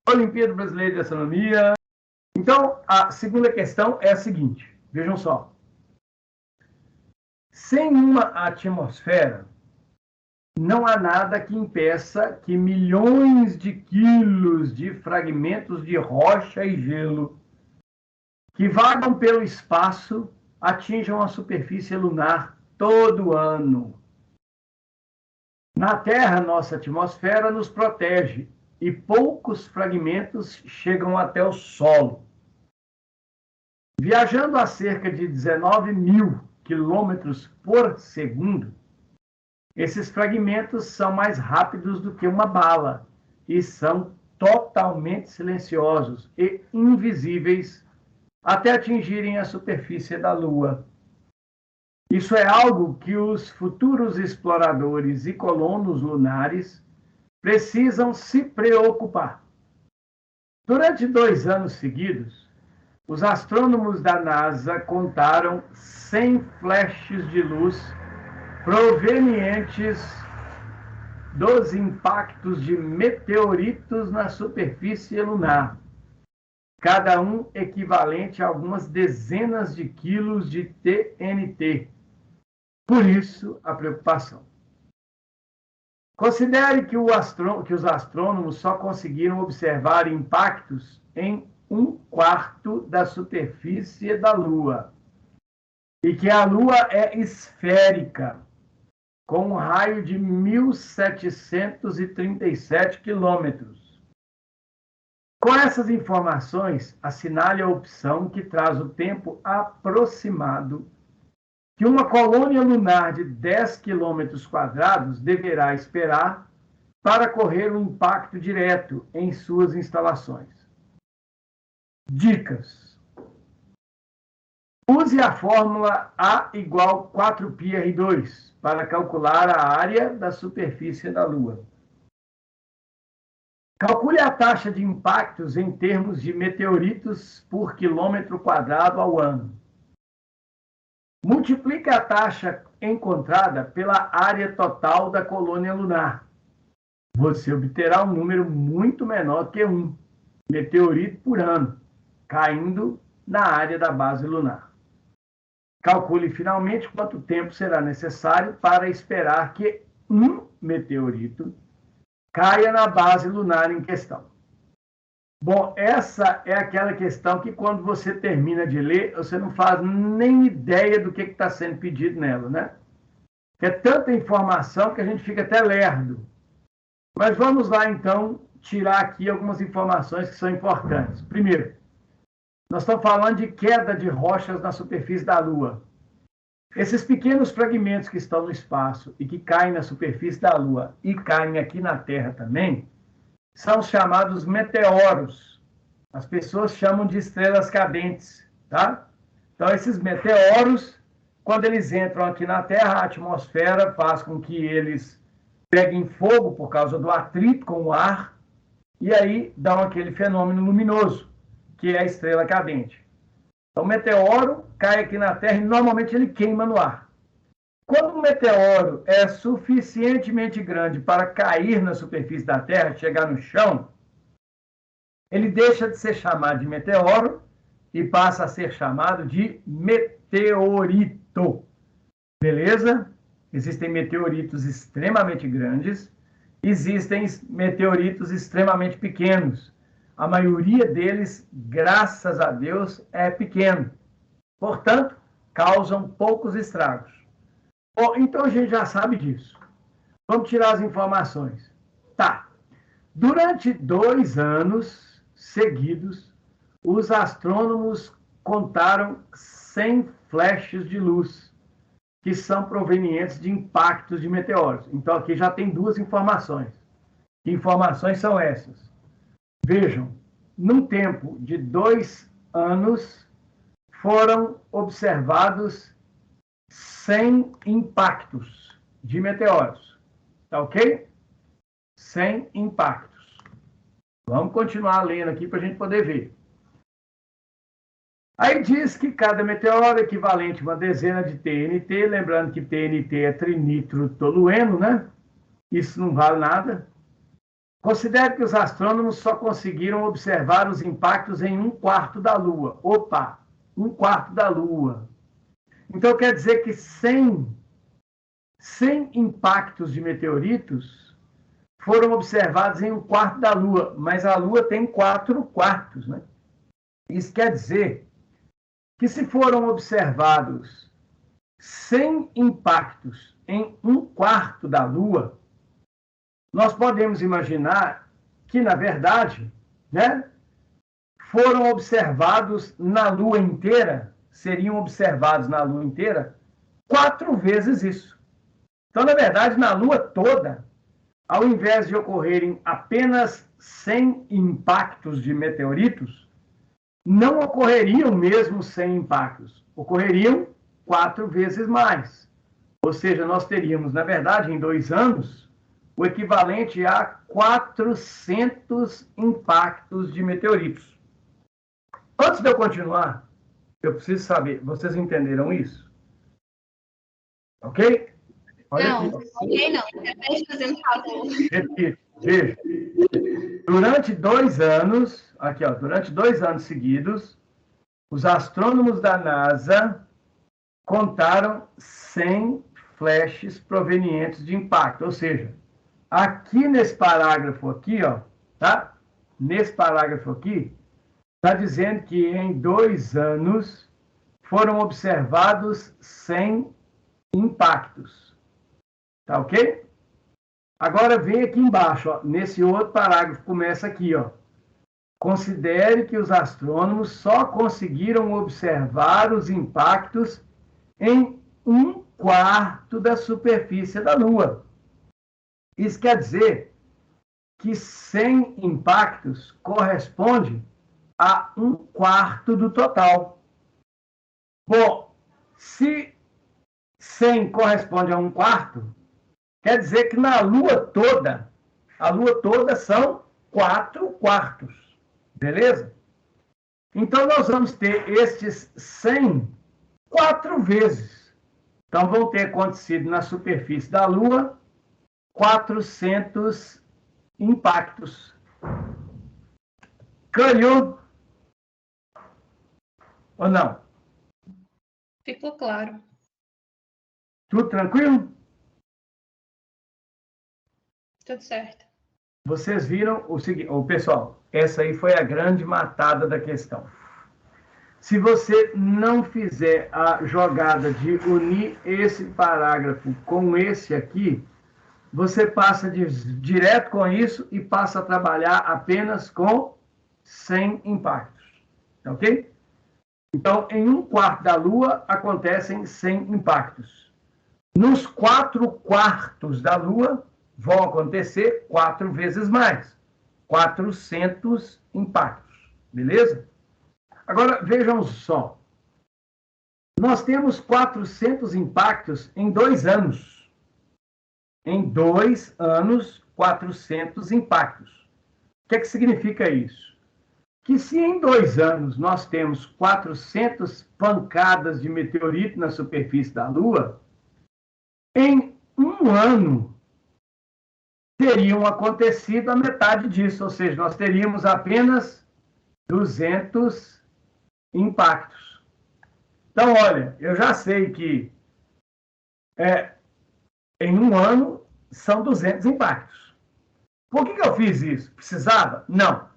Olimpíada Brasileira de Astronomia. Então, a segunda questão é a seguinte, vejam só. Sem uma atmosfera, não há nada que impeça que milhões de quilos de fragmentos de rocha e gelo que vagam pelo espaço atinjam a superfície lunar todo ano. Na Terra, nossa atmosfera nos protege e poucos fragmentos chegam até o solo. Viajando a cerca de 19.000 quilômetros por segundo, esses fragmentos são mais rápidos do que uma bala e são totalmente silenciosos e invisíveis até atingirem a superfície da Lua. Isso é algo que os futuros exploradores e colonos lunares precisam se preocupar. Durante 2 anos seguidos, os astrônomos da NASA contaram 100 flashes de luz provenientes dos impactos de meteoritos na superfície lunar, cada um equivalente a algumas dezenas de quilos de TNT. Por isso, a preocupação. Considere que os astrônomos só conseguiram observar impactos em 1/4 da superfície da Lua e que a Lua é esférica, com um raio de 1.737 quilômetros. Com essas informações, assinale a opção que traz o tempo aproximado que uma colônia lunar de 10 quilômetros quadrados deverá esperar para correr um impacto direto em suas instalações. Dicas. Use a fórmula A igual 4πr2 para calcular a área da superfície da Lua. Calcule a taxa de impactos em termos de meteoritos por quilômetro quadrado ao ano. Multiplique a taxa encontrada pela área total da colônia lunar. Você obterá um número muito menor que 1 meteorito por ano, caindo na área da base lunar. Calcule finalmente quanto tempo será necessário para esperar que um meteorito caia na base lunar em questão. Bom, essa é aquela questão que quando você termina de ler, você não faz nem ideia do que está sendo pedido nela, né? É tanta informação que a gente fica até lerdo. Mas vamos lá, então, tirar aqui algumas informações que são importantes. Primeiro, nós estamos falando de queda de rochas na superfície da Lua. Esses pequenos fragmentos que estão no espaço e que caem na superfície da Lua e caem aqui na Terra também, são chamados meteoros. As pessoas chamam de estrelas cadentes, tá? Então, esses meteoros, quando eles entram aqui na Terra, a atmosfera faz com que eles peguem fogo por causa do atrito com o ar, e aí dão aquele fenômeno luminoso, que é a estrela cadente. Então, o meteoro cai aqui na Terra e normalmente ele queima no ar. Quando o meteoro é suficientemente grande para cair na superfície da Terra, chegar no chão, ele deixa de ser chamado de meteoro e passa a ser chamado de meteorito. Beleza? Existem meteoritos extremamente grandes, existem meteoritos extremamente pequenos. A maioria deles, graças a Deus, é pequeno. Portanto, causam poucos estragos. Bom, então a gente já sabe disso. Vamos tirar as informações. Tá. Durante 2 anos seguidos, os astrônomos contaram 100 flashes de luz, que são provenientes de impactos de meteoros. Então aqui já tem 2 informações. Que informações são essas? Vejam, num tempo de 2 anos, foram observados 100 impactos de meteoros. Tá ok? 100 impactos. Vamos continuar lendo aqui para a gente poder ver. Aí diz que cada meteoro é equivalente a uma dezena de TNT, lembrando que TNT é trinitrotolueno, né? Isso não vale nada. Considere que os astrônomos só conseguiram observar os impactos em 1/4 da Lua. Opa, 1/4 da Lua. Então, quer dizer que 100 impactos de meteoritos foram observados em 1/4 da Lua, mas a Lua tem 4 quartos, né? Isso quer dizer que se foram observados 100 impactos em 1/4 da Lua, nós podemos imaginar que, na verdade, né, foram observados na Lua inteira, seriam observados na Lua inteira 4 vezes isso. Então, na verdade, na Lua toda, ao invés de ocorrerem apenas 100 impactos de meteoritos, não ocorreriam mesmo 100 impactos, ocorreriam 4 vezes mais. Ou seja, nós teríamos, na verdade, em 2 anos, o equivalente a 400 impactos de meteoritos. Antes de eu continuar, eu preciso saber, vocês entenderam isso? Ok? Olha não, aqui. Ok não. Repete fazendo favor. Repito, veja. Durante 2 anos, aqui ó, durante 2 anos seguidos, os astrônomos da NASA contaram 100 flashes provenientes de impacto, ou seja, aqui nesse parágrafo aqui, ó, tá? Nesse parágrafo aqui, está dizendo que em 2 anos foram observados 100 impactos. Tá ok? Agora vem aqui embaixo, ó, nesse outro parágrafo, começa aqui, ó. Considere que os astrônomos só conseguiram observar os impactos em 1/4 da superfície da Lua. Isso quer dizer que 100 impactos corresponde a 1/4 do total. Bom, se 100 corresponde a 1/4, quer dizer que na Lua toda, a Lua toda são 4 quartos. Beleza? Então, nós vamos ter estes 100 4 vezes. Então, vão ter acontecido na superfície da Lua 400 impactos. Caiu? Ou não? Ficou claro. Tudo tranquilo? Tudo certo. Vocês viram o seguinte, pessoal, essa aí foi a grande matada da questão. Se você não fizer a jogada de unir esse parágrafo com esse aqui, você passa direto com isso e passa a trabalhar apenas com 100 impactos. Ok? Então, em 1/4 da Lua, acontecem 100 impactos. Nos 4 quartos da Lua, vão acontecer 4 vezes mais. 400 impactos. Beleza? Agora, vejam só. Nós temos 400 impactos em 2 anos. Em 2 anos, 400 impactos. O que é que significa isso? Que se em 2 anos nós temos 400 pancadas de meteorito na superfície da Lua, em 1 ano teriam acontecido a metade disso, ou seja, nós teríamos apenas 200 impactos. Então, olha, eu já sei que em 1 ano são 200 impactos. Por que eu fiz isso? Precisava? Não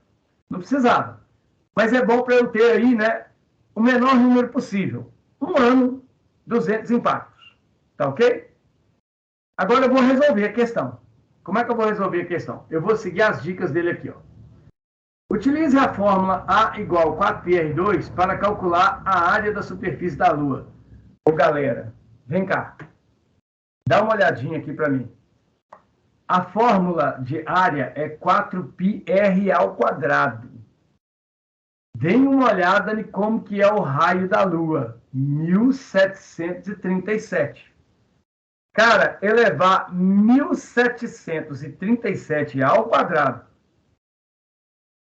precisava. Mas é bom para eu ter aí, né, o menor número possível. 1 ano, 200 impactos. Tá ok? Agora eu vou resolver a questão. Como é que eu vou resolver a questão? Eu vou seguir as dicas dele aqui, ó. Utilize a fórmula A igual 4πr2 para calcular a área da superfície da Lua. Ô, galera, vem cá. Dá uma olhadinha aqui para mim. A fórmula de área é 4πr². Deem uma olhada em como que é o raio da Lua. 1737. Cara, elevar 1737 ao quadrado,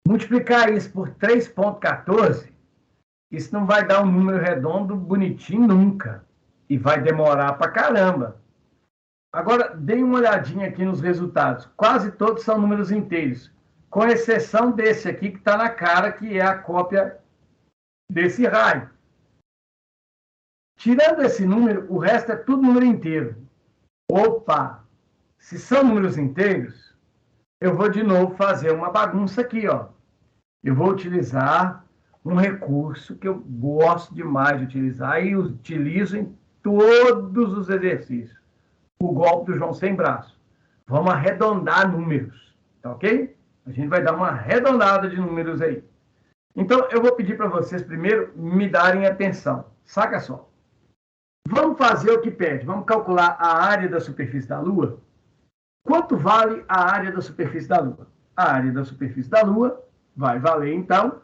multiplicar isso por 3,14, isso não vai dar um número redondo bonitinho nunca. E vai demorar pra caramba. Agora, dê uma olhadinha aqui nos resultados. Quase todos são números inteiros, com exceção desse aqui que está na cara, que é a cópia desse raio. Tirando esse número, o resto é tudo número inteiro. Opa! Se são números inteiros, eu vou de novo fazer uma bagunça aqui, ó. Eu vou utilizar um recurso que eu gosto demais de utilizar e utilizo em todos os exercícios. O golpe do João sem braço. Vamos arredondar números, tá ok? A gente vai dar uma arredondada de números aí. Então, eu vou pedir para vocês primeiro me darem atenção. Saca só. Vamos fazer o que pede. Vamos calcular a área da superfície da Lua. Quanto vale a área da superfície da Lua? A área da superfície da Lua vai valer, então,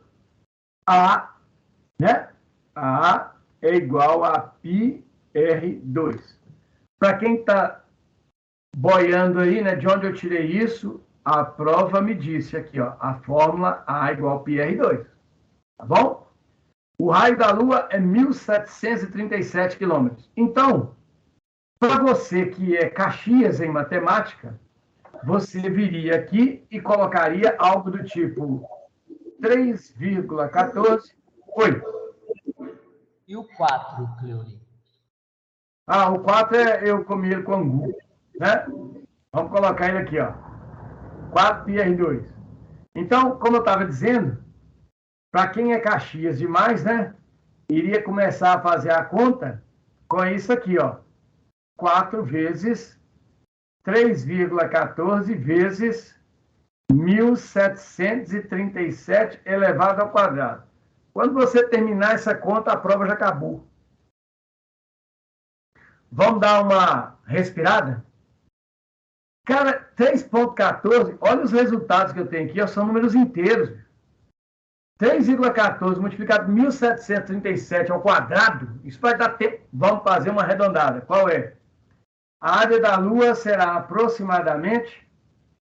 A, né? A é igual a πr2. Para quem está boiando aí, né, de onde eu tirei isso, a prova me disse aqui, ó, a fórmula A igual a πr2. Tá bom? O raio da Lua é 1.737 quilômetros. Então, para você que é Caxias em matemática, você viria aqui e colocaria algo do tipo 3,14. Oi. E o 4, Cleuri? Ah, o 4 eu comi ele com angu, né? Vamos colocar ele aqui, ó. 4πr2. Então, como eu estava dizendo, para quem é Caxias demais, né? Iria começar a fazer a conta com isso aqui, ó. 4 vezes 3,14 vezes 1.737 elevado ao quadrado. Quando você terminar essa conta, a prova já acabou. Vamos dar uma respirada? Cara, 3,14, olha os resultados que eu tenho aqui, ó, são números inteiros. 3,14 multiplicado por 1.737 ao quadrado, isso vai dar tempo. Vamos fazer uma arredondada. Qual é? A área da Lua será aproximadamente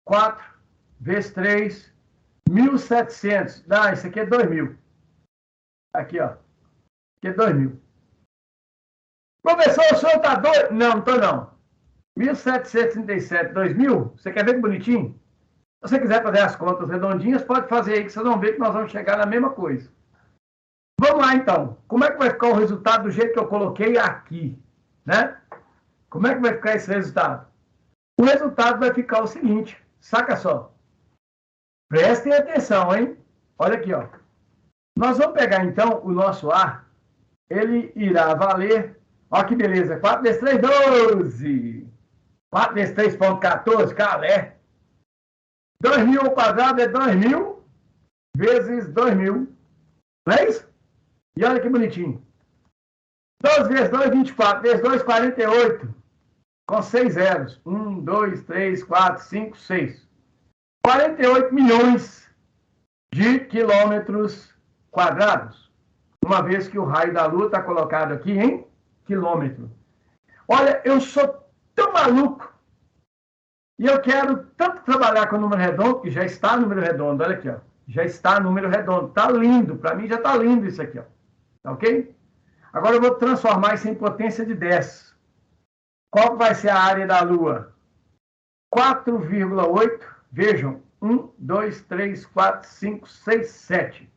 4 vezes 3, 1.700. Ah, isso aqui é 2.000. Aqui, ó. Aqui é 2.000. Professor, o senhor está doido? Não, não estou não. 1.737, 2.000, você quer ver que bonitinho? Se você quiser fazer as contas redondinhas, pode fazer aí, que vocês vão ver que nós vamos chegar na mesma coisa. Vamos lá, então. Como é que vai ficar o resultado do jeito que eu coloquei aqui? Né? Como é que vai ficar esse resultado? O resultado vai ficar o seguinte, saca só. Prestem atenção, hein? Olha aqui, ó. Nós vamos pegar, então, o nosso A. Ele irá valer... Olha que beleza. 4 vezes 3, 12. 4 vezes 3,14, calé. 2.000 ao quadrado é 2.000 vezes 2.000. Não é isso? E olha que bonitinho. 12 vezes 2, 24. Vezes 2, 48. Com 6 zeros. 1, 2, 3, 4, 5, 6. 48 milhões de quilômetros quadrados. Uma vez que o raio da Lua está colocado aqui em quilômetro. Olha, eu sou tão maluco e eu quero tanto trabalhar com o número redondo, que já está número redondo, olha aqui, ó. Já está número redondo. Está lindo, para mim já está lindo isso aqui, ó. Tá ok? Agora eu vou transformar isso em potência de 10. Qual vai ser a área da Lua? 4,8, vejam, 1, 2, 3, 4, 5, 6, 7.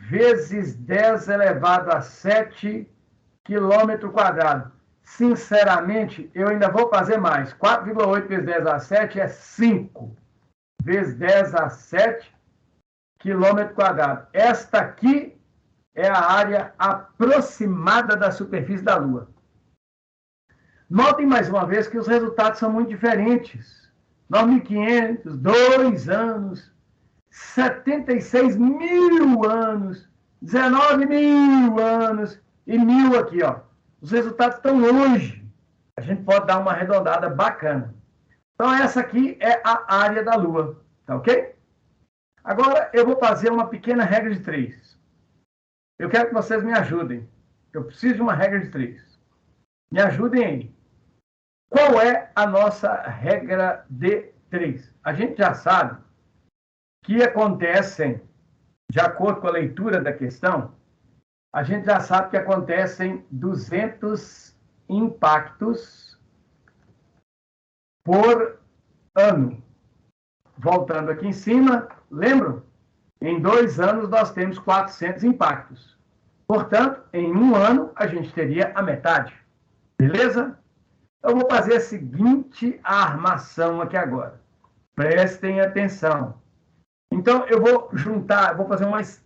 Vezes 10 elevado a 7 quilômetro quadrado. Sinceramente, eu ainda vou fazer mais. 4,8 vezes 10 a 7 é 5. Vezes 10 a 7 quilômetro quadrado. Esta aqui é a área aproximada da superfície da Lua. Notem mais uma vez que os resultados são muito diferentes. 9.500, 2 anos, 76 mil anos, 19 mil anos e 1.000 aqui, ó. Os resultados estão longe. A gente pode dar uma arredondada bacana. Então, essa aqui é a área da Lua, tá ok? Agora, eu vou fazer uma pequena regra de 3. Eu quero que vocês me ajudem. Eu preciso de uma regra de 3. Me ajudem aí. Qual é a nossa regra de 3? A gente já sabe que acontecem, de acordo com a leitura da questão, a gente já sabe que acontecem 200 impactos por ano. Voltando aqui em cima, lembram? Em 2 anos nós temos 400 impactos. Portanto, em 1 ano a gente teria a metade. Beleza? Eu vou fazer a seguinte armação aqui agora. Prestem atenção. Então, eu vou juntar,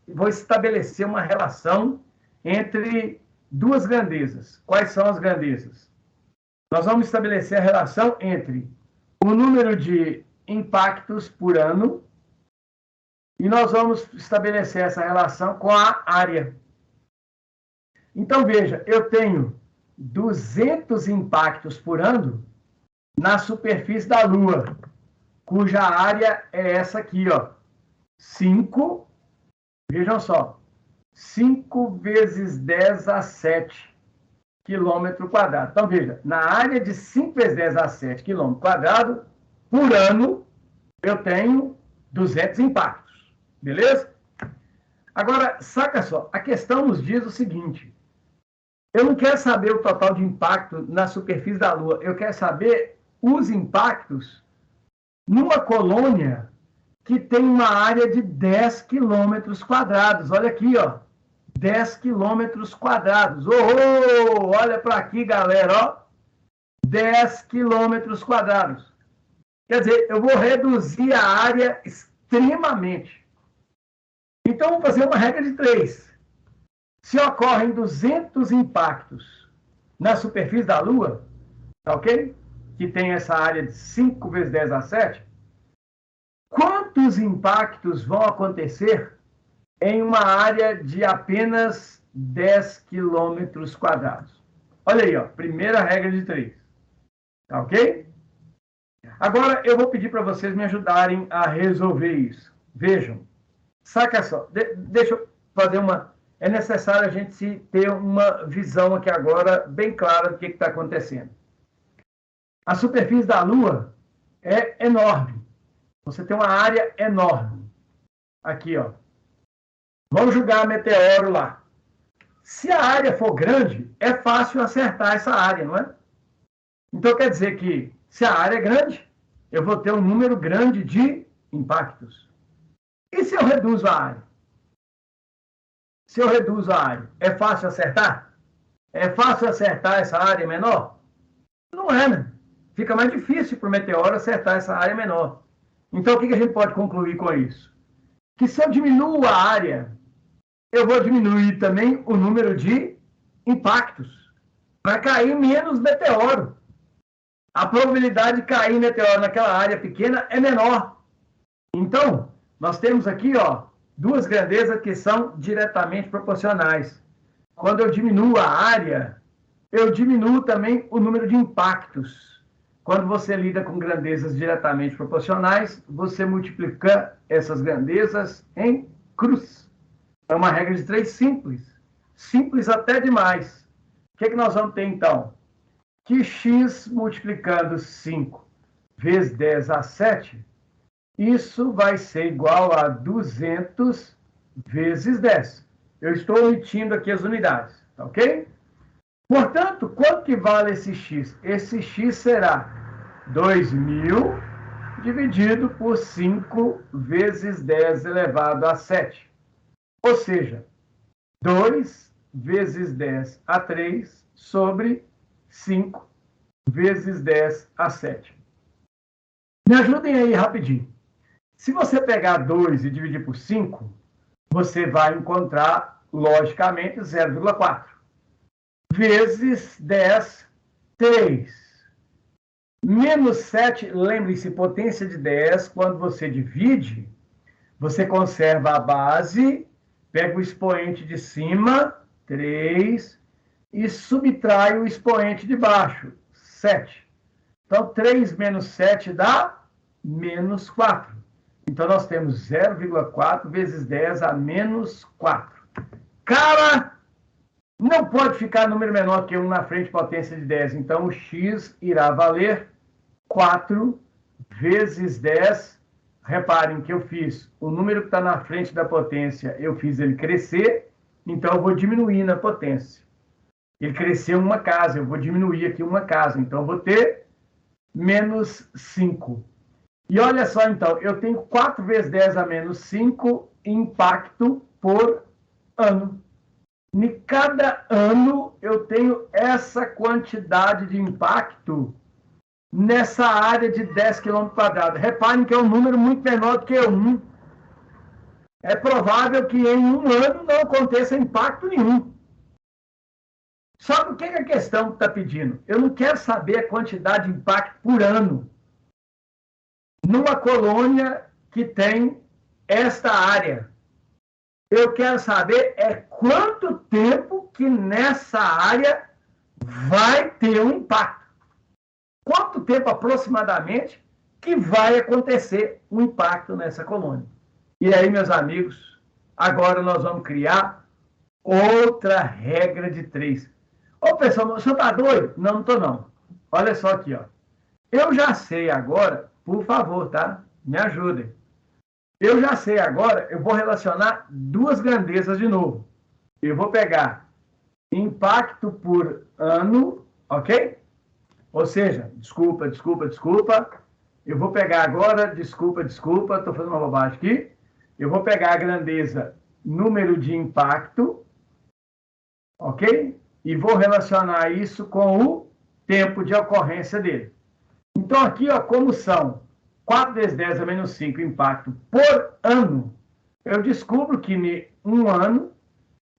vou estabelecer uma relação entre duas grandezas. Quais são as grandezas? Nós vamos estabelecer a relação entre o número de impactos por ano e nós vamos estabelecer essa relação com a área. Então, veja, eu tenho 200 impactos por ano na superfície da Lua, cuja área é essa aqui, ó. 5, vejam só, 5 vezes 10 a 7 quilômetro quadrado. Então, veja, na área de 5 vezes 10 a 7 quilômetro quadrado, por ano, eu tenho 200 impactos. Beleza? Agora, saca só, a questão nos diz o seguinte: eu não quero saber o total de impacto na superfície da Lua, eu quero saber os impactos numa colônia que tem uma área de 10 quilômetros quadrados. Olha aqui, ó. 10 quilômetros quadrados. Oh, olha para aqui, galera, ó. 10 quilômetros quadrados. Quer dizer, eu vou reduzir a área extremamente. Então, vamos fazer uma regra de 3. Se ocorrem 200 impactos na superfície da Lua, tá ok? Que tem essa área de 5 vezes 10 a 7, quantos impactos vão acontecer em uma área de apenas 10 quilômetros quadrados? Olha aí, ó, primeira regra de 3. Tá ok? Agora, eu vou pedir para vocês me ajudarem a resolver isso. Vejam, saca só, deixa eu fazer uma... É necessário a gente ter uma visão aqui agora bem clara do que está acontecendo. A superfície da Lua é enorme. Você tem uma área enorme. Aqui, ó. Vamos jogar meteoro lá. Se a área for grande, é fácil acertar essa área, não é? Então, quer dizer que, se a área é grande, eu vou ter um número grande de impactos. E se eu reduzo a área? Se eu reduzo a área, é fácil acertar? É fácil acertar essa área menor? Não é, né? Fica mais difícil para o meteoro acertar essa área menor. Então, o que a gente pode concluir com isso? Que se eu diminuo a área, eu vou diminuir também o número de impactos. Vai cair menos meteoro. A probabilidade de cair meteoro naquela área pequena é menor. Então, nós temos aqui, ó, duas grandezas que são diretamente proporcionais. Quando eu diminuo a área, eu diminuo também o número de impactos. Quando você lida com grandezas diretamente proporcionais, você multiplica essas grandezas em cruz. É uma regra de 3 simples. Simples até demais. O que nós vamos ter, então? Que x multiplicando 5 vezes 10 a 7, isso vai ser igual a 200 vezes 10. Eu estou omitindo aqui as unidades, tá ok? Portanto, quanto que vale esse x? Esse x será 2.000 dividido por 5 vezes 10 elevado a 7. Ou seja, 2 vezes 10 a 3 sobre 5 vezes 10 a 7. Me ajudem aí rapidinho. Se você pegar 2 e dividir por 5, você vai encontrar, logicamente, 0,4. Vezes 10, 3. Menos 7, lembre-se, potência de 10, quando você divide, você conserva a base, pega o expoente de cima, 3, e subtrai o expoente de baixo, 7. Então, 3 menos 7 dá menos 4. Então, nós temos 0,4 vezes 10 a menos 4. Cara, não pode ficar número menor que 1 na frente, potência de 10. Então, o x irá valer 4 vezes 10. Reparem que eu fiz o número que está na frente da potência, eu fiz ele crescer, então eu vou diminuir na potência. Ele cresceu uma casa, eu vou diminuir aqui uma casa. Então, eu vou ter menos 5. E olha só, então, eu tenho 4 vezes 10 a menos 5 impacto por ano. Em cada ano, eu tenho essa quantidade de impacto nessa área de 10 km². Reparem que é um número muito menor do que 1. É provável que em um ano não aconteça impacto nenhum. Só que o que a questão está pedindo? Eu não quero saber a quantidade de impacto por ano numa colônia que tem esta área. Eu quero saber quanto tempo que nessa área vai ter um impacto. Quanto tempo aproximadamente que vai acontecer um impacto nessa colônia. E aí, meus amigos, agora nós vamos criar outra regra de 3. Ô, pessoal, o senhor está doido? Não, não estou não. Olha só aqui, ó. Eu já sei agora, por favor, tá? Me ajudem. Eu já sei agora, eu vou relacionar duas grandezas de novo. Eu vou pegar impacto por ano, ok? Ou seja, desculpa. Eu vou pegar agora, desculpa, estou fazendo uma bobagem aqui. Eu vou pegar a grandeza número de impacto, ok? E vou relacionar isso com o tempo de ocorrência dele. Então, aqui, ó, como são 4 vezes 10 a menos 5 impacto por ano, eu descubro que em um ano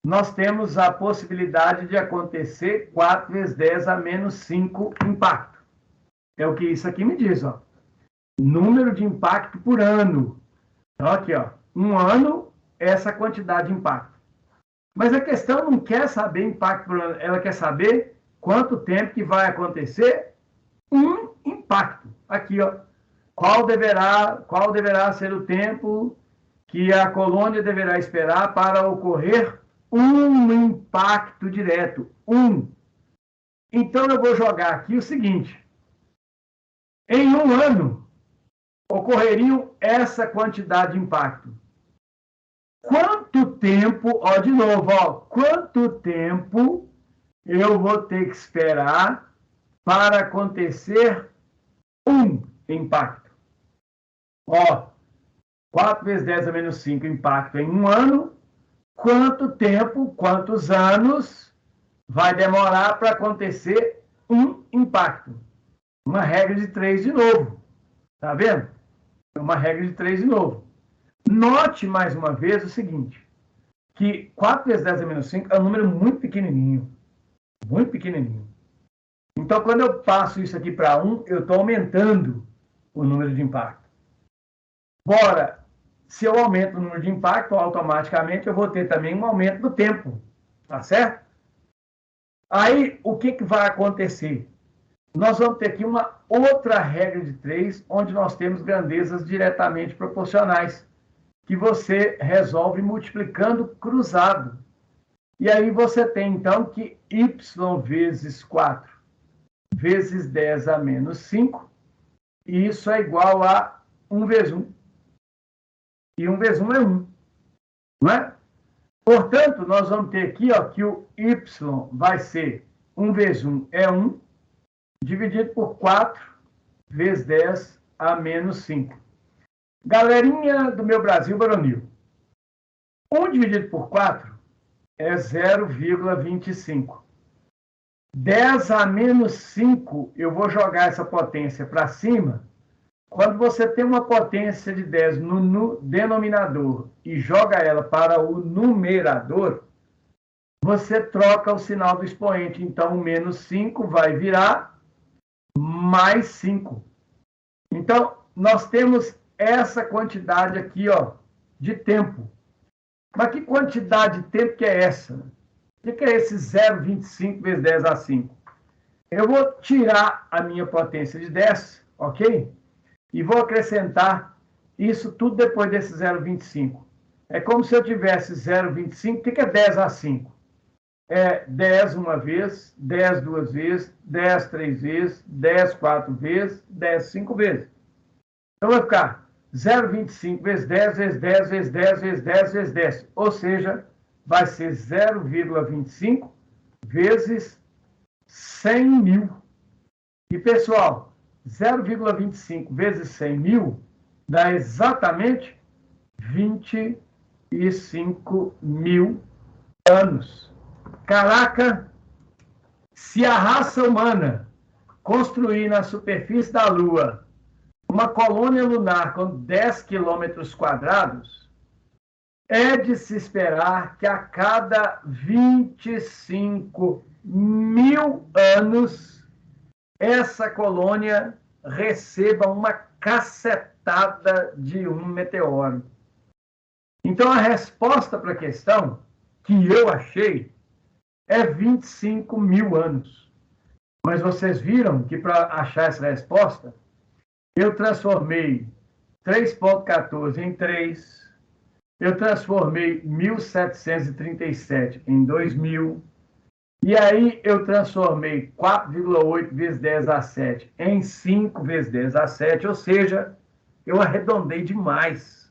nós temos a possibilidade de acontecer 4 vezes 10 a menos 5 impacto. É o que isso aqui me diz, ó. Número de impacto por ano. Então, aqui, ó, um ano, essa quantidade de impacto. Mas a questão não quer saber impacto por ano, ela quer saber quanto tempo que vai acontecer um impacto. Aqui, ó, qual deverá ser o tempo que a colônia deverá esperar para ocorrer um impacto direto. Então, eu vou jogar aqui o seguinte. Em um ano, ocorreriam essa quantidade de impacto. Quanto tempo, ó, de novo, ó, quanto tempo eu vou ter que esperar para acontecer um impacto? Ó, 4 vezes 10 a menos 5 impacto em um ano. Quanto tempo, quantos anos vai demorar para acontecer um impacto? Uma regra de 3 de novo. Tá vendo? Uma regra de 3 de novo. Note mais uma vez o seguinte, que 4 vezes 10 a menos 5 é um número muito pequenininho. Muito pequenininho. Então, quando eu passo isso aqui para 1, eu estou aumentando o número de impacto. Bora, se eu aumento o número de impacto, automaticamente eu vou ter também um aumento do tempo. Tá certo? Aí, o que vai acontecer? Nós vamos ter aqui uma outra regra de 3, onde nós temos grandezas diretamente proporcionais, que você resolve multiplicando cruzado. E aí você tem, então, que y vezes 4 vezes 10 a menos 5, e isso é igual a 1 vezes 1. E 1 vezes 1 é 1. Não é? Portanto, nós vamos ter aqui, ó, que o y vai ser 1 vezes 1 é 1, dividido por 4 vezes 10 a menos 5. Galerinha do meu Brasil varonil, 1 dividido por 4 é 0,25. 10 a menos 5, eu vou jogar essa potência para cima. Quando você tem uma potência de 10 no denominador e joga ela para o numerador, você troca o sinal do expoente. Então, o menos 5 vai virar mais 5. Então, nós temos essa quantidade aqui, ó, de tempo. Mas que quantidade de tempo que é essa? O que é esse 0,25 vezes 10 a 5? Eu vou tirar a minha potência de 10, ok? E vou acrescentar isso tudo depois desse 0,25. É como se eu tivesse 0,25. O que é 10 a 5? É 10 uma vez, 10 duas vezes, 10 três vezes, 10 quatro vezes, 10 cinco vezes. Então, vai ficar 0,25 vezes 10 vezes 10 vezes 10 vezes 10 vezes 10. Ou seja, vai ser 0,25 vezes 100 mil. E, pessoal, 0,25 vezes 100 mil dá exatamente 25 mil anos. Caraca! Se a raça humana construir na superfície da Lua uma colônia lunar com 10 quilômetros quadrados, é de se esperar que a cada 25 mil anos essa colônia receba uma cacetada de um meteoro. Então, a resposta para a questão que eu achei é 25 mil anos. Mas vocês viram que para achar essa resposta, eu transformei 3,14 em 3, eu transformei 1737 em 2000, e aí eu transformei 4,8 vezes 10 a 7 em 5 vezes 10 a 7, ou seja, eu arredondei demais.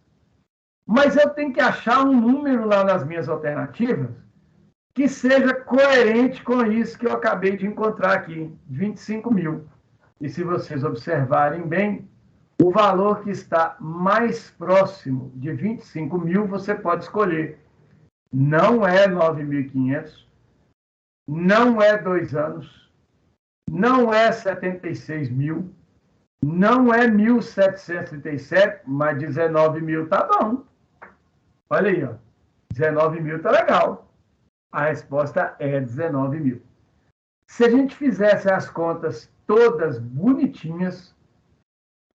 Mas eu tenho que achar um número lá nas minhas alternativas que seja coerente com isso que eu acabei de encontrar aqui, 25 mil. E se vocês observarem bem, o valor que está mais próximo de 25 mil, você pode escolher. Não é 9.500, não é 2 anos, não é 76 mil, não é 1.737, mas 19 mil tá bom. Olha aí, ó. 19 mil tá legal. A resposta é 19 mil. Se a gente fizesse as contas todas bonitinhas,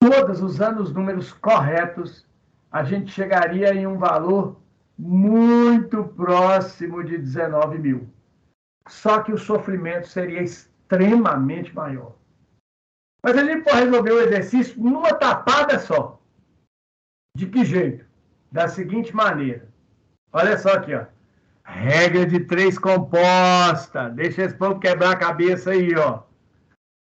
todas usando os números corretos, a gente chegaria em um valor muito próximo de 19 mil. Só que o sofrimento seria extremamente maior. Mas a gente pode resolver o exercício numa tapada só. De que jeito? Da seguinte maneira. Olha só aqui, ó. Regra de 3 composta. Deixa esse povo quebrar a cabeça aí, ó.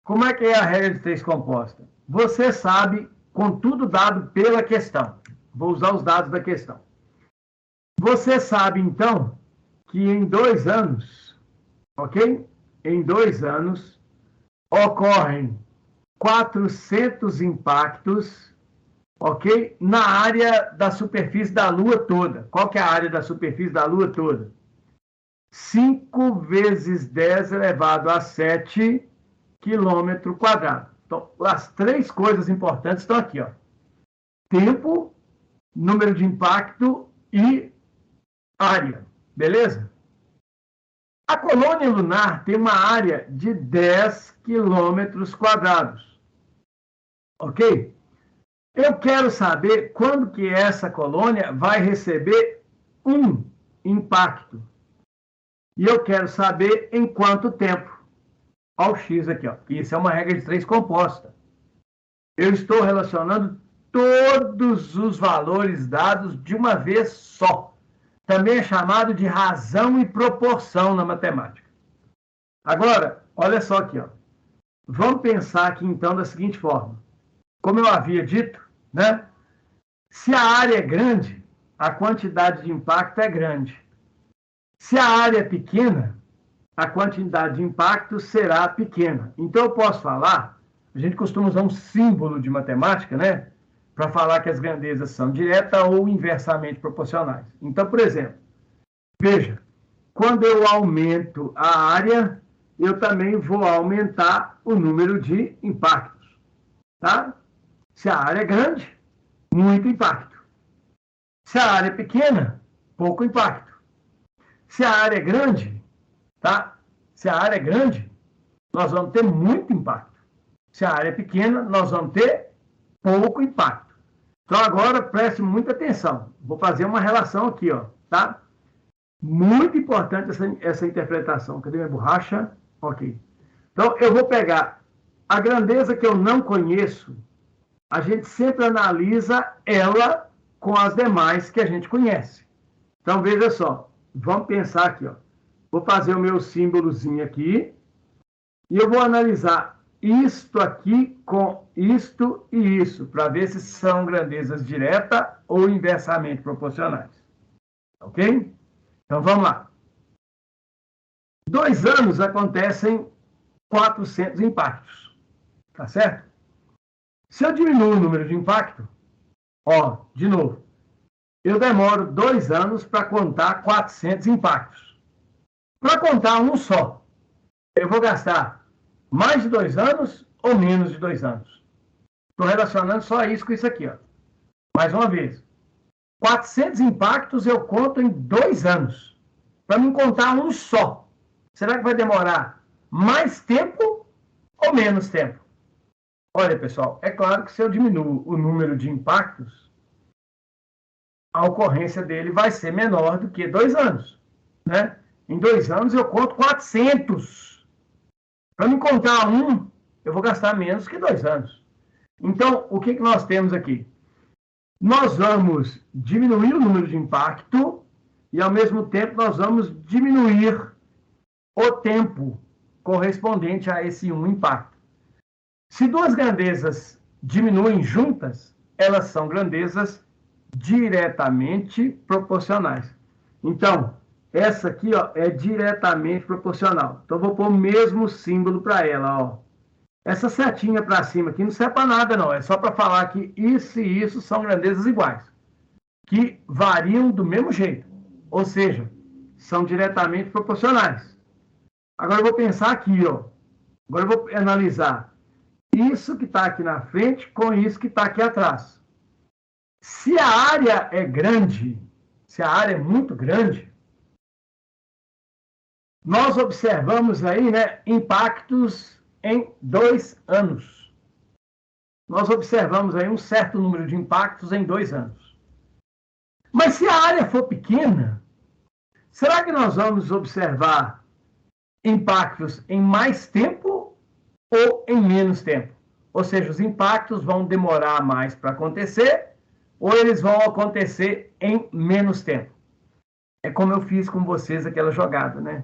Como é que é a regra de 3 composta? Você sabe, com tudo dado pela questão. Vou usar os dados da questão. Você sabe, então, que em 2 anos, ok? Em 2 anos, ocorrem 400 impactos, ok? Na área da superfície da Lua toda. Qual que é a área da superfície da Lua toda? 5 vezes 10 elevado a 7 quilômetro quadrado. Então, as 3 coisas importantes estão aqui, ó. Tempo, número de impacto e área. Beleza? A colônia lunar tem uma área de 10 quilômetros quadrados. Ok? Eu quero saber quando que essa colônia vai receber um impacto. E eu quero saber em quanto tempo. Olha o X aqui, ó. Isso é uma regra de 3 composta. Eu estou relacionando todos os valores dados de uma vez só. Também é chamado de razão e proporção na matemática. Agora, olha só aqui, ó. Vamos pensar aqui, então, da seguinte forma. Como eu havia dito, né? Se a área é grande, a quantidade de impacto é grande. Se a área é pequena, a quantidade de impacto será pequena. Então, eu posso falar, a gente costuma usar um símbolo de matemática, né? Para falar que as grandezas são direta ou inversamente proporcionais. Então, por exemplo, veja, quando eu aumento a área, eu também vou aumentar o número de impactos, tá? Se a área é grande, muito impacto. Se a área é pequena, pouco impacto. Se a área é grande, tá? Se a área é grande, nós vamos ter muito impacto. Se a área é pequena, nós vamos ter pouco impacto. Então, agora, preste muita atenção. Vou fazer uma relação aqui, ó, tá? Muito importante essa interpretação. Cadê minha borracha? Ok. Então, eu vou pegar a grandeza que eu não conheço, a gente sempre analisa ela com as demais que a gente conhece. Então, veja só. Vamos pensar aqui, ó. Vou fazer o meu símbolozinho aqui e eu vou analisar isto aqui com isto e isso, para ver se são grandezas diretas ou inversamente proporcionais. Ok? Então, vamos lá. 2 anos acontecem 400 impactos. Tá certo? Se eu diminuo o número de impacto, ó, de novo, eu demoro 2 anos para contar 400 impactos. Para contar um só, eu vou gastar mais de 2 anos ou menos de 2 anos? Estou relacionando só isso com isso aqui, ó. Mais uma vez, 400 impactos eu conto em 2 anos. Para me contar um só. Será que vai demorar mais tempo ou menos tempo? Olha, pessoal, é claro que se eu diminuo o número de impactos, a ocorrência dele vai ser menor do que 2 anos. Né? Em 2 anos eu conto 400. Para me contar um, eu vou gastar menos que 2 anos. Então, o que nós temos aqui? Nós vamos diminuir o número de impacto e, ao mesmo tempo, nós vamos diminuir o tempo correspondente a esse um impacto. Se duas grandezas diminuem juntas, elas são grandezas diretamente proporcionais. Então, essa aqui, ó, é diretamente proporcional. Então, vou pôr o mesmo símbolo para ela, ó. Essa setinha para cima aqui não serve para nada, não. É só para falar que isso e isso são grandezas iguais, que variam do mesmo jeito. Ou seja, são diretamente proporcionais. Agora eu vou pensar aqui, ó. Agora eu vou analisar isso que está aqui na frente com isso que está aqui atrás. Se a área é grande, se a área é muito grande, nós observamos aí, né, impactos em 2 anos. Nós observamos aí um certo número de impactos em 2 anos. Mas se a área for pequena, será que nós vamos observar impactos em mais tempo ou em menos tempo? Ou seja, os impactos vão demorar mais para acontecer ou eles vão acontecer em menos tempo? É como eu fiz com vocês aquela jogada, né?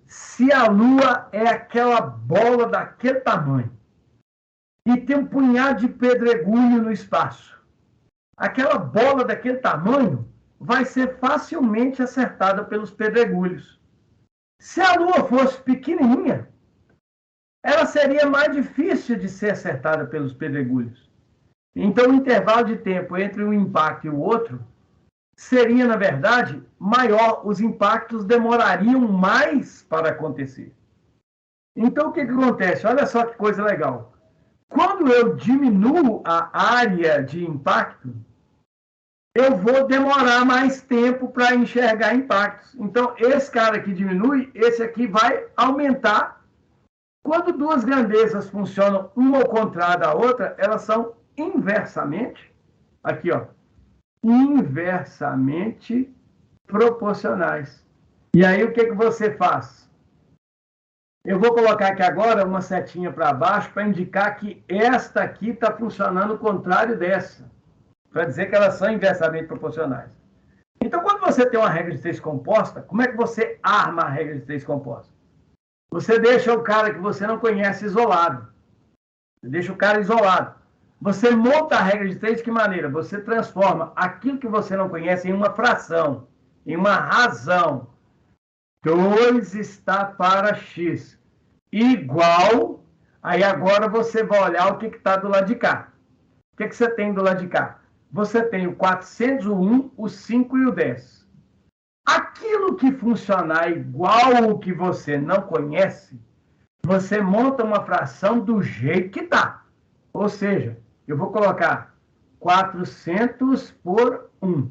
Se a Lua é aquela bola daquele tamanho e tem um punhado de pedregulho no espaço, aquela bola daquele tamanho vai ser facilmente acertada pelos pedregulhos. Se a Lua fosse pequenininha, ela seria mais difícil de ser acertada pelos pedregulhos. Então, o intervalo de tempo entre um impacto e o outro seria, na verdade, maior. Os impactos demorariam mais para acontecer. Então, o que acontece? Olha só que coisa legal. Quando eu diminuo a área de impacto, eu vou demorar mais tempo para enxergar impactos. Então, esse cara aqui diminui, esse aqui vai aumentar. Quando duas grandezas funcionam uma ao contrário da outra, elas são inversamente, aqui, ó, inversamente proporcionais. E aí, o que você faz? Eu vou colocar aqui agora uma setinha para baixo para indicar que esta aqui está funcionando o contrário dessa, para dizer que elas são inversamente proporcionais. Então, quando você tem uma regra de 3 composta, como é que você arma a regra de 3 composta? Você deixa o cara que você não conhece isolado. Você deixa o cara isolado. Você monta a regra de 3 de que maneira? Você transforma aquilo que você não conhece em uma fração, em uma razão. 2 está para x igual. Aí agora você vai olhar o que está do lado de cá. O que você tem do lado de cá? Você tem o 400, o 1, o 5 e o 10. Aquilo que funcionar igual o que você não conhece, você monta uma fração do jeito que está. Ou seja, eu vou colocar 400 por 1.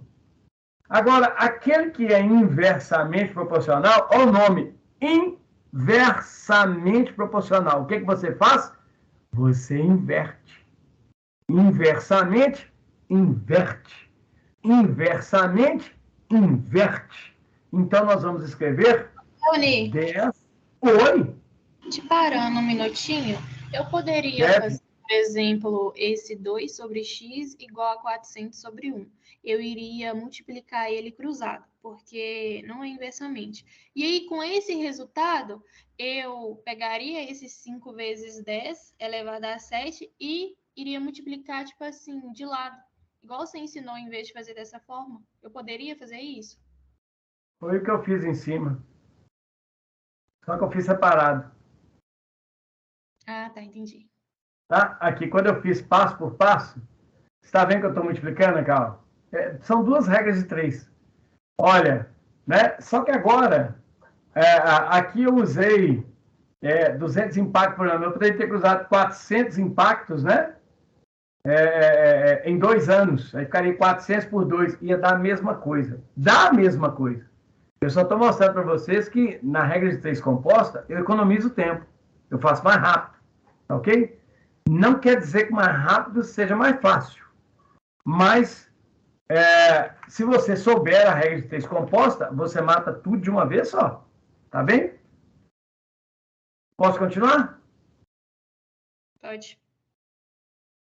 Agora, aquele que é inversamente proporcional, olha o nome, inversamente proporcional. O que você faz? Você inverte. Inversamente, inverte. Inversamente, inverte. Então, nós vamos escrever Leoni, 10. Oi? te parando um minutinho, eu poderia fazer, por exemplo, esse 2 sobre x igual a 400 sobre 1. Eu iria multiplicar ele cruzado, porque não é inversamente. E aí, com esse resultado, eu pegaria esses 5 vezes 10 elevado a 7 e iria multiplicar, tipo assim, de lado. Igual você ensinou, em vez de fazer dessa forma. Eu poderia fazer isso? Foi o que eu fiz em cima. Só que eu fiz separado. Ah, tá, entendi. Tá? Aqui, quando eu fiz passo por passo, você está vendo que eu estou multiplicando, Carla? São 2 regras de 3. Olha, né? Só que agora, aqui eu usei 200 impactos por ano. Eu poderia ter usado 400 impactos, né? Em 2 anos. Aí ficaria 400 por 2. Ia dar a mesma coisa. Dá a mesma coisa. Eu só estou mostrando para vocês que, na regra de 3 composta, eu economizo tempo. Eu faço mais rápido. Ok? Não quer dizer que mais rápido seja mais fácil. Mas, se você souber a regra de 3 composta, você mata tudo de uma vez só. Tá bem? Posso continuar? Pode.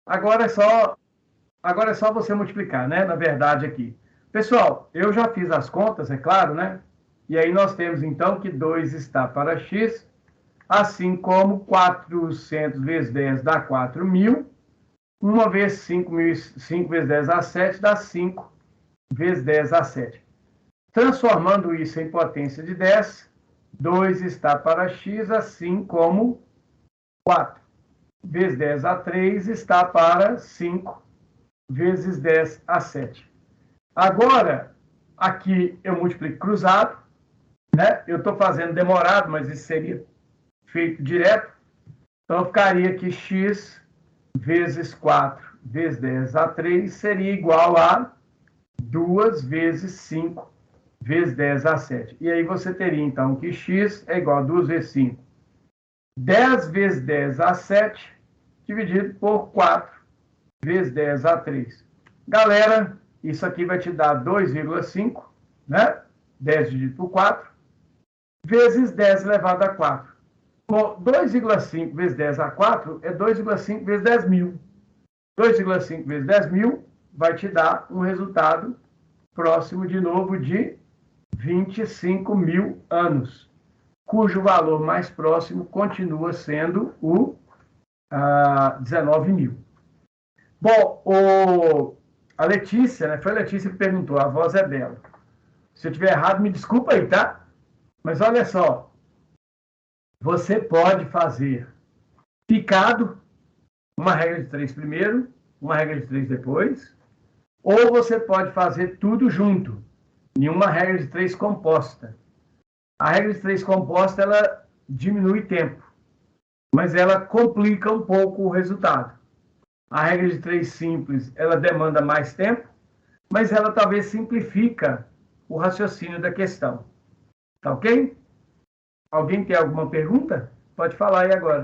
Agora é só você multiplicar, né? Na verdade, aqui. Pessoal, eu já fiz as contas, é claro, né? E aí nós temos, então, que 2 está para x, assim como 400 vezes 10 dá 4.000. 1 vezes 5 vezes 10 dá 7, dá 5 vezes 10 dá 7. Transformando isso em potência de 10, 2 está para x, assim como 4 vezes 10 a 3 está para 5 vezes 10 a 7. Agora, aqui eu multiplico cruzado, né? Eu estou fazendo demorado, mas isso seria feito direto. Então, ficaria que x vezes 4 vezes 10 a 3 seria igual a 2 vezes 5 vezes 10 a 7. E aí você teria, então, que x é igual a 2 vezes 5. 10 vezes 10 a 7, dividido por 4 vezes 10 a 3. Galera, isso aqui vai te dar 2,5, né? 10 dividido por 4, vezes 10 elevado a 4. Bom, 2,5 vezes 10 a 4 é 2,5 vezes 10.000. 2,5 vezes 10.000 vai te dar um resultado próximo, de novo, de 25.000 anos, cujo valor mais próximo continua sendo o 19.000. Bom, a Letícia, né? Foi a Letícia que perguntou, a voz é dela. Se eu estiver errado, me desculpa aí, tá? Mas olha só, você pode fazer picado, uma regra de 3 primeiro, uma regra de 3 depois, ou você pode fazer tudo junto, em uma regra de 3 composta. A regra de 3 composta, ela diminui tempo, mas ela complica um pouco o resultado. A regra de 3 simples, ela demanda mais tempo, mas ela talvez simplifica o raciocínio da questão. Tá ok? Alguém tem alguma pergunta? Pode falar aí agora.